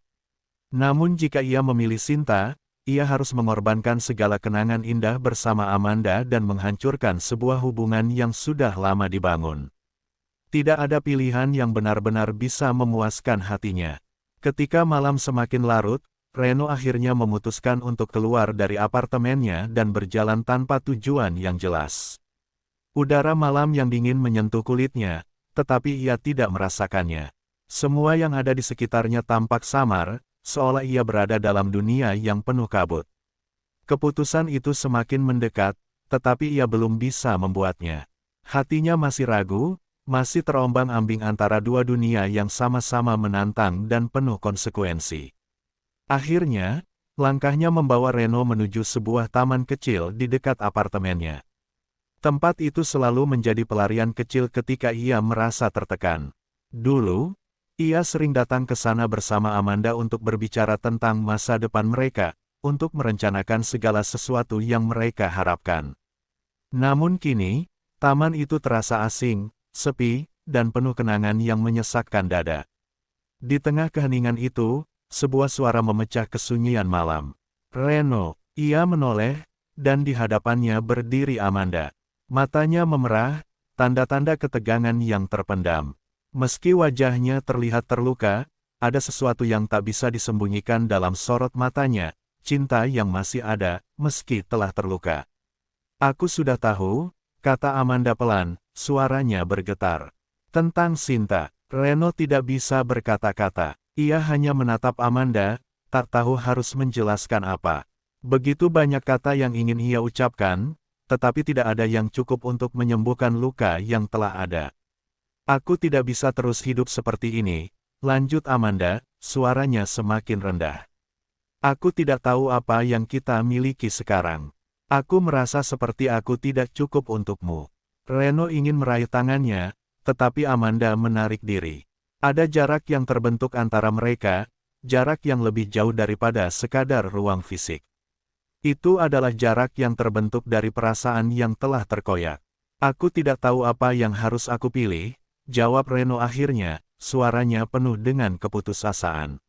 Namun jika ia memilih Sinta, ia harus mengorbankan segala kenangan indah bersama Amanda dan menghancurkan sebuah hubungan yang sudah lama dibangun. Tidak ada pilihan yang benar-benar bisa memuaskan hatinya. Ketika malam semakin larut, Reno akhirnya memutuskan untuk keluar dari apartemennya dan berjalan tanpa tujuan yang jelas. Udara malam yang dingin menyentuh kulitnya, tetapi ia tidak merasakannya. Semua yang ada di sekitarnya tampak samar, seolah ia berada dalam dunia yang penuh kabut. Keputusan itu semakin mendekat, tetapi ia belum bisa membuatnya. Hatinya masih ragu, masih terombang-ambing antara dua dunia yang sama-sama menantang dan penuh konsekuensi. Akhirnya, langkahnya membawa Reno menuju sebuah taman kecil di dekat apartemennya. Tempat itu selalu menjadi pelarian kecil ketika ia merasa tertekan. Dulu, ia sering datang ke sana bersama Amanda untuk berbicara tentang masa depan mereka, untuk merencanakan segala sesuatu yang mereka harapkan. Namun kini, taman itu terasa asing, sepi, dan penuh kenangan yang menyesakkan dada. Di tengah keheningan itu, sebuah suara memecah kesunyian malam. Reno, ia menoleh, dan di hadapannya berdiri Amanda. Matanya memerah, tanda-tanda ketegangan yang terpendam. Meski wajahnya terlihat terluka, ada sesuatu yang tak bisa disembunyikan dalam sorot matanya, cinta yang masih ada, meski telah terluka. Aku sudah tahu, kata Amanda pelan, suaranya bergetar. Tentang Sinta, Reno tidak bisa berkata-kata. Ia hanya menatap Amanda, tak tahu harus menjelaskan apa. Begitu banyak kata yang ingin ia ucapkan, tetapi tidak ada yang cukup untuk menyembuhkan luka yang telah ada. Aku tidak bisa terus hidup seperti ini, lanjut Amanda, suaranya semakin rendah. Aku tidak tahu apa yang kita miliki sekarang. Aku merasa seperti aku tidak cukup untukmu. Reno ingin meraih tangannya, tetapi Amanda menarik diri. Ada jarak yang terbentuk antara mereka, jarak yang lebih jauh daripada sekadar ruang fisik. Itu adalah jarak yang terbentuk dari perasaan yang telah terkoyak. Aku tidak tahu apa yang harus aku pilih, jawab Reno akhirnya, suaranya penuh dengan keputusasaan.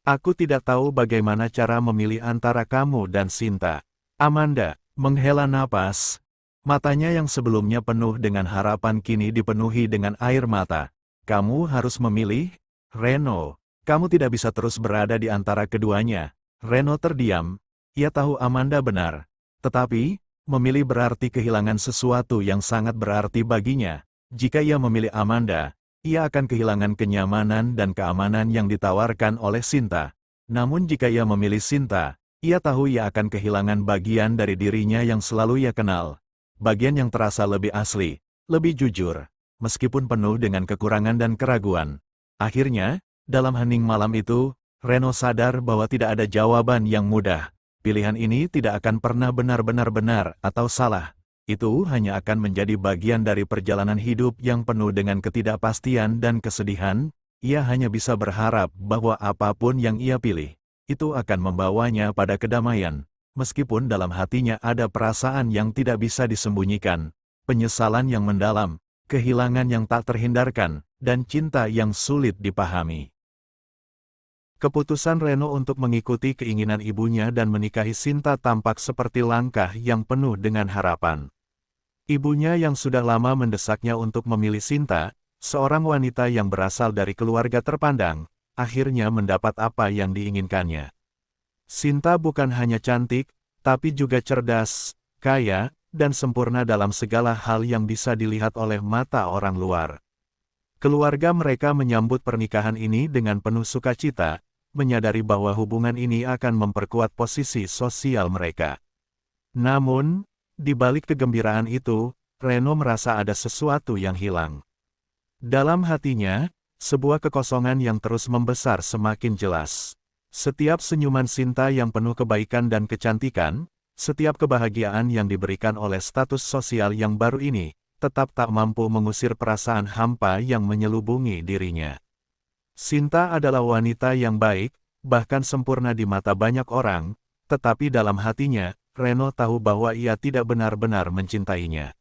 Aku tidak tahu bagaimana cara memilih antara kamu dan Sinta. Amanda menghela napas. Matanya yang sebelumnya penuh dengan harapan kini dipenuhi dengan air mata. Kamu harus memilih, Reno. Kamu tidak bisa terus berada di antara keduanya. Reno terdiam. Ia tahu Amanda benar. Tetapi, memilih berarti kehilangan sesuatu yang sangat berarti baginya. Jika ia memilih Amanda, ia akan kehilangan kenyamanan dan keamanan yang ditawarkan oleh Sinta. Namun jika ia memilih Sinta, ia tahu ia akan kehilangan bagian dari dirinya yang selalu ia kenal. Bagian yang terasa lebih asli, lebih jujur, meskipun penuh dengan kekurangan dan keraguan. Akhirnya, dalam hening malam itu, Reno sadar bahwa tidak ada jawaban yang mudah. Pilihan ini tidak akan pernah benar-benar benar atau salah. Itu hanya akan menjadi bagian dari perjalanan hidup yang penuh dengan ketidakpastian dan kesedihan. Ia hanya bisa berharap bahwa apapun yang ia pilih, itu akan membawanya pada kedamaian, meskipun dalam hatinya ada perasaan yang tidak bisa disembunyikan, penyesalan yang mendalam, kehilangan yang tak terhindarkan, dan cinta yang sulit dipahami. Keputusan Reno untuk mengikuti keinginan ibunya dan menikahi Sinta tampak seperti langkah yang penuh dengan harapan. Ibunya yang sudah lama mendesaknya untuk memilih Sinta, seorang wanita yang berasal dari keluarga terpandang, akhirnya mendapat apa yang diinginkannya. Sinta bukan hanya cantik, tapi juga cerdas, kaya, dan sempurna dalam segala hal yang bisa dilihat oleh mata orang luar. Keluarga mereka menyambut pernikahan ini dengan penuh sukacita, menyadari bahwa hubungan ini akan memperkuat posisi sosial mereka. Namun, di balik kegembiraan itu, Reno merasa ada sesuatu yang hilang. Dalam hatinya, sebuah kekosongan yang terus membesar semakin jelas. Setiap senyuman Sinta yang penuh kebaikan dan kecantikan, setiap kebahagiaan yang diberikan oleh status sosial yang baru ini, tetap tak mampu mengusir perasaan hampa yang menyelubungi dirinya. Sinta adalah wanita yang baik, bahkan sempurna di mata banyak orang, tetapi dalam hatinya, Reno tahu bahwa ia tidak benar-benar mencintainya.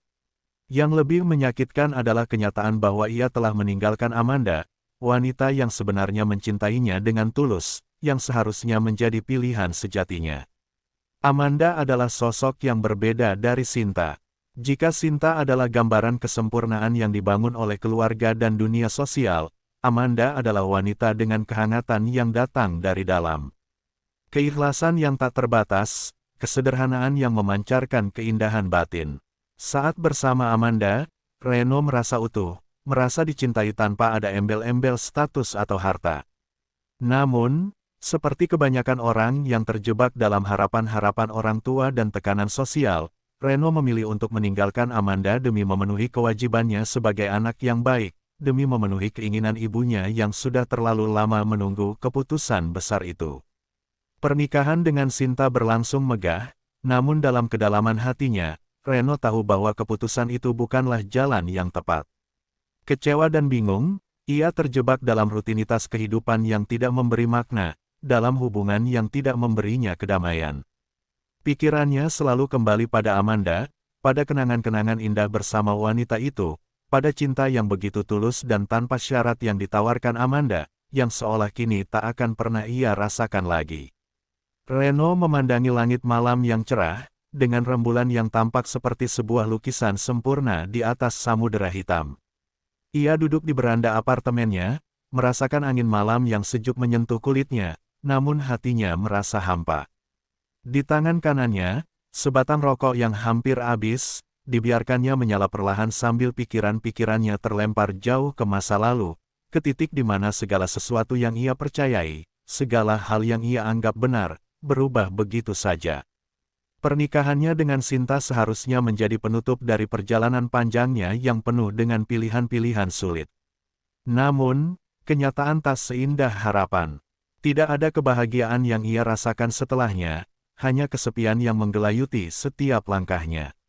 Yang lebih menyakitkan adalah kenyataan bahwa ia telah meninggalkan Amanda, wanita yang sebenarnya mencintainya dengan tulus, yang seharusnya menjadi pilihan sejatinya. Amanda adalah sosok yang berbeda dari Sinta. Jika Sinta adalah gambaran kesempurnaan yang dibangun oleh keluarga dan dunia sosial, Amanda adalah wanita dengan kehangatan yang datang dari dalam. Keikhlasan yang tak terbatas, kesederhanaan yang memancarkan keindahan batin. Saat bersama Amanda, Reno merasa utuh, merasa dicintai tanpa ada embel-embel status atau harta. Namun, seperti kebanyakan orang yang terjebak dalam harapan-harapan orang tua dan tekanan sosial, Reno memilih untuk meninggalkan Amanda demi memenuhi kewajibannya sebagai anak yang baik, demi memenuhi keinginan ibunya yang sudah terlalu lama menunggu keputusan besar itu. Pernikahan dengan Sinta berlangsung megah, namun dalam kedalaman hatinya, Reno tahu bahwa keputusan itu bukanlah jalan yang tepat. Kecewa dan bingung, ia terjebak dalam rutinitas kehidupan yang tidak memberi makna, dalam hubungan yang tidak memberinya kedamaian. Pikirannya selalu kembali pada Amanda, pada kenangan-kenangan indah bersama wanita itu, pada cinta yang begitu tulus dan tanpa syarat yang ditawarkan Amanda, yang seolah kini tak akan pernah ia rasakan lagi. Reno memandangi langit malam yang cerah, dengan rembulan yang tampak seperti sebuah lukisan sempurna di atas samudera hitam. Ia duduk di beranda apartemennya, merasakan angin malam yang sejuk menyentuh kulitnya, namun hatinya merasa hampa. Di tangan kanannya, sebatang rokok yang hampir habis, dibiarkannya menyala perlahan sambil pikiran-pikirannya terlempar jauh ke masa lalu, ke titik di mana segala sesuatu yang ia percayai, segala hal yang ia anggap benar, berubah begitu saja. Pernikahannya dengan Sinta seharusnya menjadi penutup dari perjalanan panjangnya yang penuh dengan pilihan-pilihan sulit. Namun, kenyataan tak seindah harapan. Tidak ada kebahagiaan yang ia rasakan setelahnya, hanya kesepian yang menggelayuti setiap langkahnya.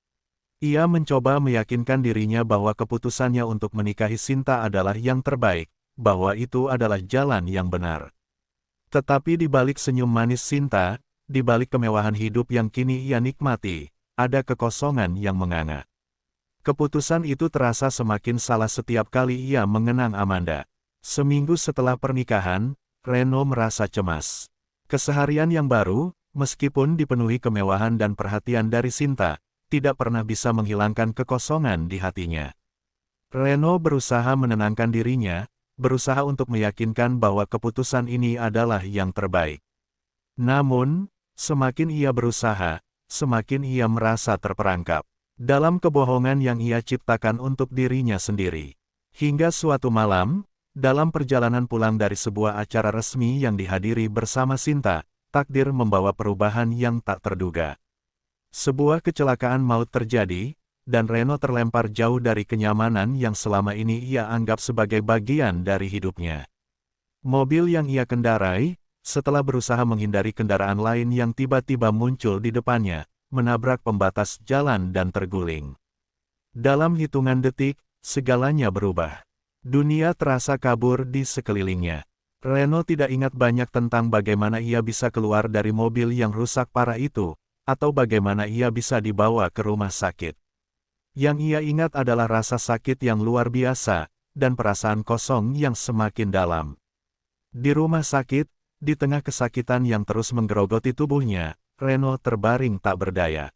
Ia mencoba meyakinkan dirinya bahwa keputusannya untuk menikahi Sinta adalah yang terbaik, bahwa itu adalah jalan yang benar. Tetapi di balik senyum manis Sinta, di balik kemewahan hidup yang kini ia nikmati, ada kekosongan yang menganga. Keputusan itu terasa semakin salah setiap kali ia mengenang Amanda. Seminggu setelah pernikahan, Reno merasa cemas. Keseharian yang baru, meskipun dipenuhi kemewahan dan perhatian dari Sinta, tidak pernah bisa menghilangkan kekosongan di hatinya. Reno berusaha menenangkan dirinya, berusaha untuk meyakinkan bahwa keputusan ini adalah yang terbaik. Namun, semakin ia berusaha, semakin ia merasa terperangkap dalam kebohongan yang ia ciptakan untuk dirinya sendiri. Hingga suatu malam, dalam perjalanan pulang dari sebuah acara resmi yang dihadiri bersama Sinta, takdir membawa perubahan yang tak terduga. Sebuah kecelakaan maut terjadi, dan Reno terlempar jauh dari kenyamanan yang selama ini ia anggap sebagai bagian dari hidupnya. Mobil yang ia kendarai, setelah berusaha menghindari kendaraan lain yang tiba-tiba muncul di depannya, menabrak pembatas jalan dan terguling. Dalam hitungan detik, segalanya berubah. Dunia terasa kabur di sekelilingnya. Reno tidak ingat banyak tentang bagaimana ia bisa keluar dari mobil yang rusak parah itu, atau bagaimana ia bisa dibawa ke rumah sakit. Yang ia ingat adalah rasa sakit yang luar biasa, dan perasaan kosong yang semakin dalam. Di rumah sakit, di tengah kesakitan yang terus menggerogoti tubuhnya, Reno terbaring tak berdaya.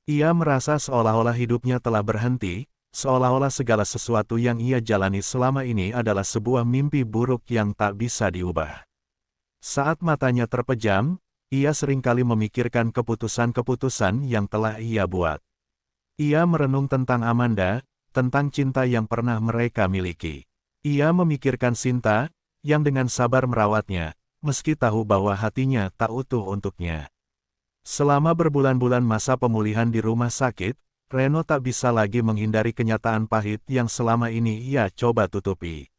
Ia merasa seolah-olah hidupnya telah berhenti, seolah-olah segala sesuatu yang ia jalani selama ini adalah sebuah mimpi buruk yang tak bisa diubah. Saat matanya terpejam, ia seringkali memikirkan keputusan-keputusan yang telah ia buat. Ia merenung tentang Amanda, tentang cinta yang pernah mereka miliki. Ia memikirkan Sinta, yang dengan sabar merawatnya, meski tahu bahwa hatinya tak utuh untuknya. Selama berbulan-bulan masa pemulihan di rumah sakit, Reno tak bisa lagi menghindari kenyataan pahit yang selama ini ia coba tutupi.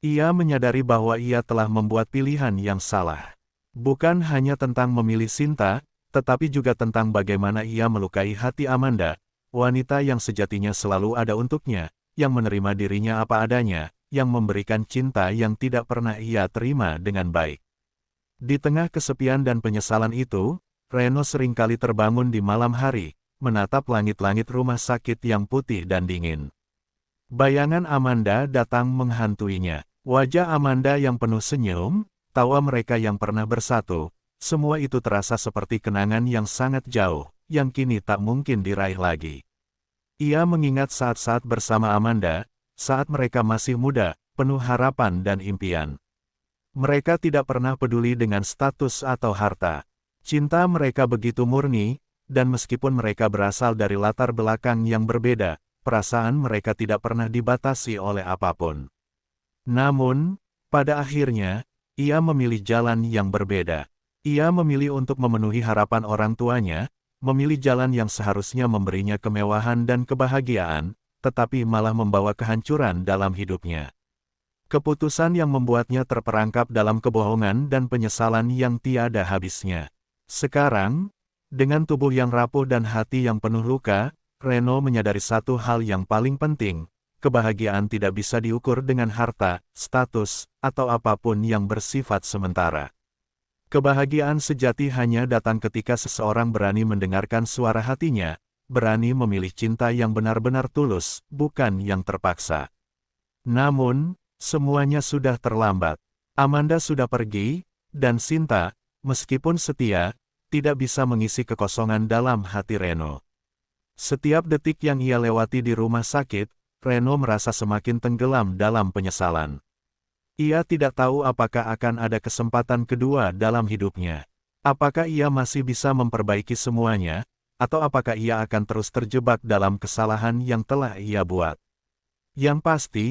Ia menyadari bahwa ia telah membuat pilihan yang salah. Bukan hanya tentang memilih Sinta, tetapi juga tentang bagaimana ia melukai hati Amanda, wanita yang sejatinya selalu ada untuknya, yang menerima dirinya apa adanya, yang memberikan cinta yang tidak pernah ia terima dengan baik. Di tengah kesepian dan penyesalan itu, Reno seringkali terbangun di malam hari, menatap langit-langit rumah sakit yang putih dan dingin. Bayangan Amanda datang menghantuinya. Wajah Amanda yang penuh senyum, tawa mereka yang pernah bersatu, semua itu terasa seperti kenangan yang sangat jauh, yang kini tak mungkin diraih lagi. Ia mengingat saat-saat bersama Amanda, saat mereka masih muda, penuh harapan dan impian. Mereka tidak pernah peduli dengan status atau harta. Cinta mereka begitu murni, dan meskipun mereka berasal dari latar belakang yang berbeda, perasaan mereka tidak pernah dibatasi oleh apapun. Namun, pada akhirnya, ia memilih jalan yang berbeda. Ia memilih untuk memenuhi harapan orang tuanya, memilih jalan yang seharusnya memberinya kemewahan dan kebahagiaan, tetapi malah membawa kehancuran dalam hidupnya. Keputusan yang membuatnya terperangkap dalam kebohongan dan penyesalan yang tiada habisnya. Sekarang, dengan tubuh yang rapuh dan hati yang penuh luka, Reno menyadari satu hal yang paling penting, kebahagiaan tidak bisa diukur dengan harta, status, atau apapun yang bersifat sementara. Kebahagiaan sejati hanya datang ketika seseorang berani mendengarkan suara hatinya, berani memilih cinta yang benar-benar tulus, bukan yang terpaksa. Namun, semuanya sudah terlambat. Amanda sudah pergi, dan Sinta, meskipun setia, tidak bisa mengisi kekosongan dalam hati Reno. Setiap detik yang ia lewati di rumah sakit, Reno merasa semakin tenggelam dalam penyesalan. Ia tidak tahu apakah akan ada kesempatan kedua dalam hidupnya. Apakah ia masih bisa memperbaiki semuanya, atau apakah ia akan terus terjebak dalam kesalahan yang telah ia buat. Yang pasti,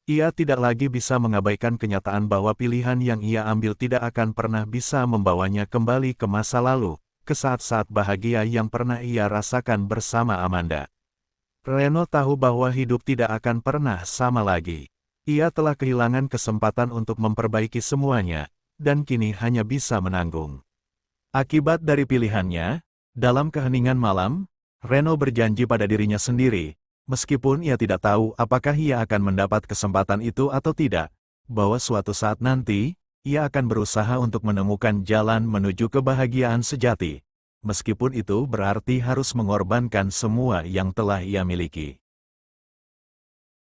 ia tidak lagi bisa mengabaikan kenyataan bahwa pilihan yang ia ambil tidak akan pernah bisa membawanya kembali ke masa lalu, ke saat-saat bahagia yang pernah ia rasakan bersama Amanda. Reno tahu bahwa hidup tidak akan pernah sama lagi. Ia telah kehilangan kesempatan untuk memperbaiki semuanya, dan kini hanya bisa menanggung akibat dari pilihannya. Dalam keheningan malam, Reno berjanji pada dirinya sendiri, meskipun ia tidak tahu apakah ia akan mendapat kesempatan itu atau tidak, bahwa suatu saat nanti, ia akan berusaha untuk menemukan jalan menuju kebahagiaan sejati, meskipun itu berarti harus mengorbankan semua yang telah ia miliki.